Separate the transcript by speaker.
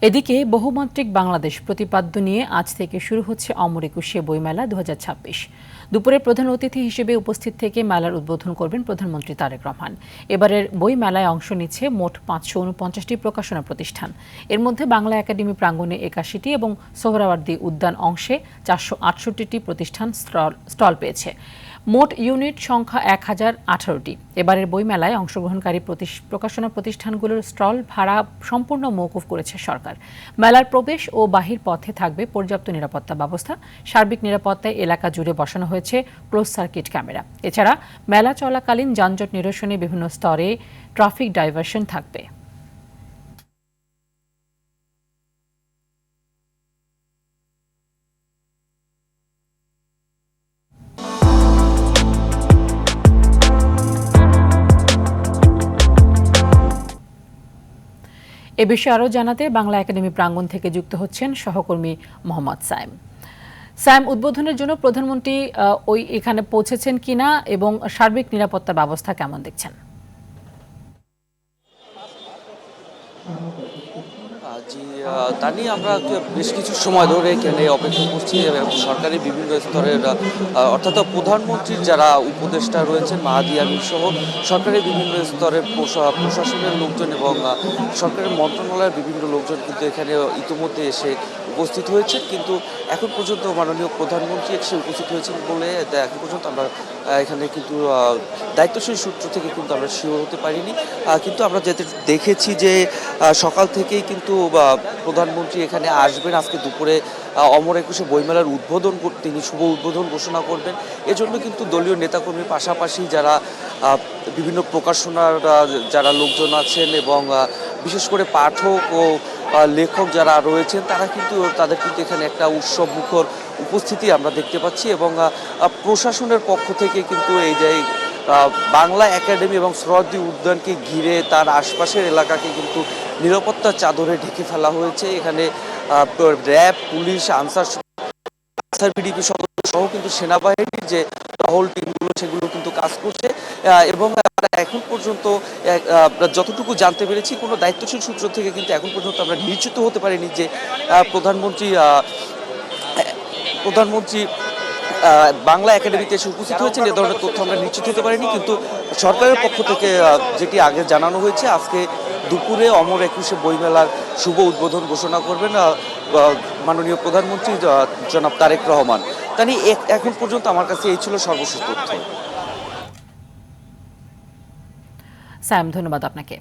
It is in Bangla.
Speaker 1: এদিকে বহুমাত্রিক বাংলাদেশ প্রতিপাদ্য নিয়ে আজ থেকে শুরু হচ্ছে অমর একুশে বইমেলা 2026। দুপুরে প্রধান অতিথি হিসেবে উপস্থিত থেকে মেলার উদ্বোধন করবেন প্রধানমন্ত্রী তারেক রহমান। এবারের বই মেলায় অংশ নিচ্ছে মোট 549টি প্রকাশনা প্রতিষ্ঠান। এর মধ্যে বাংলা একাডেমি প্রাঙ্গণে 81টি এবং সোহরাওয়ার্দী উদ্যান অংশে 468টি প্রতিষ্ঠান স্টল পেয়েছে। মোট ইউনিট সংখ্যা 1018টি। এবারের বইমেলায় অংশগ্রহণকারী প্রকাশনা প্রতিষ্ঠানগুলোর স্টল ভাড়া সম্পূর্ণ মওকুফ করেছে সরকার। মেলার প্রবেশ ও বাহির পথে থাকবে পর্যাপ্ত নিরাপত্তা ব্যবস্থা। সার্বিক নিরাপত্তায় এলাকা জুড়ে বসানো হয়েছে ক্লোজ সার্কিট ক্যামেরা। এছাড়া মেলা চলাকালীন যানজট নিরসনে বিভিন্ন স্তরে ট্রাফিক ডাইভারশন থাকবে। এ বিষয়ে আরও জানাতে বাংলা একাডেমি প্রাঙ্গণ থেকে যুক্ত হচ্ছেন সহকর্মী মোহাম্মদ সায়েম। সায়েম, উদ্বোধনের জন্য প্রধানমন্ত্রী এখানে পৌঁছেছেন কিনা এবং সার্বিক নিরাপত্তা ব্যবস্থা কেমন দেখছেন?
Speaker 2: জি, তা নিয়ে আমরা বেশ কিছু সময় ধরে এখানে অপেক্ষা করছি। সরকারি বিভিন্ন স্তরের অর্থাৎ প্রধানমন্ত্রীর যারা উপদেষ্টা রয়েছেন মাহাদি আমিন সহ সরকারের বিভিন্ন স্তরের প্রশাসনের লোকজন এবং সরকারের মন্ত্রণালয়ের বিভিন্ন লোকজন কিন্তু এখানে ইতিমধ্যে এসে উপস্থিত হয়েছেন, কিন্তু এখন পর্যন্ত মাননীয় প্রধানমন্ত্রী এসে উপস্থিত হয়েছেন বলে এখন পর্যন্ত আমরা এখানে কিন্তু দায়িত্বশীল সূত্র থেকে কিন্তু আমরা শিওর হতে পারিনি। কিন্তু আমরা যেতে দেখেছি যে সকাল থেকেই কিন্তু প্রধানমন্ত্রী এখানে আসবেন। আজকে দুপুরে অমর একুশে বইমেলার উদ্বোধন তিনি শুভ উদ্বোধন ঘোষণা করবেন। এজন্য কিন্তু দলীয় নেতাকর্মীর পাশাপাশি যারা বিভিন্ন প্রকাশনার যারা লোকজন আছেন এবং বিশেষ করে পাঠক ও লেখক যারা রয়েছেন তাদের কিন্তু এখানে একটা উৎসব মুখর উপস্থিতি আমরা দেখতে পাচ্ছি এবং প্রশাসনের পক্ষ থেকে কিন্তু এই যে বাংলা একাডেমি এবং সোহরাওয়ার্দী উদ্যানকে ঘিরে তার আশপাশের এলাকাকে কিন্তু নিরাপত্তার চাদরে ঢেকে ফেলা হয়েছে। এখানে র্যাব, পুলিশ, আনসার বিডিপি সদস্য সহ কিন্তু সেনাবাহিনীর যে টহল টিমগুলো সেগুলো কিন্তু কাজ করছে এবং এখন পর্যন্ত যতটুকু জানতে পেরেছি কোনো দায়িত্বশীল সূত্র থেকে কিন্তু এখন পর্যন্ত আমরা নিশ্চিত হতে পারিনি যে প্রধানমন্ত্রী বাংলা একাডেমিতে এসে উপস্থিত হয়েছেন। এ ধরনের তথ্য আমরা নিশ্চিত হতে পারিনি, কিন্তু সরকারের পক্ষ থেকে যেটি আগে জানানো হয়েছে আজকে দুপুরে অমর একুশে বইমেলার শুভ উদ্বোধন ঘোষণা করবেন মাননীয় প্রধানমন্ত্রী জনাব তারেক রহমান। তা নিয়ে এখন পর্যন্ত আমার কাছে এই ছিল সর্বশেষ তথ্য।
Speaker 1: সায়েম, ধন্যবাদ আপনাকে।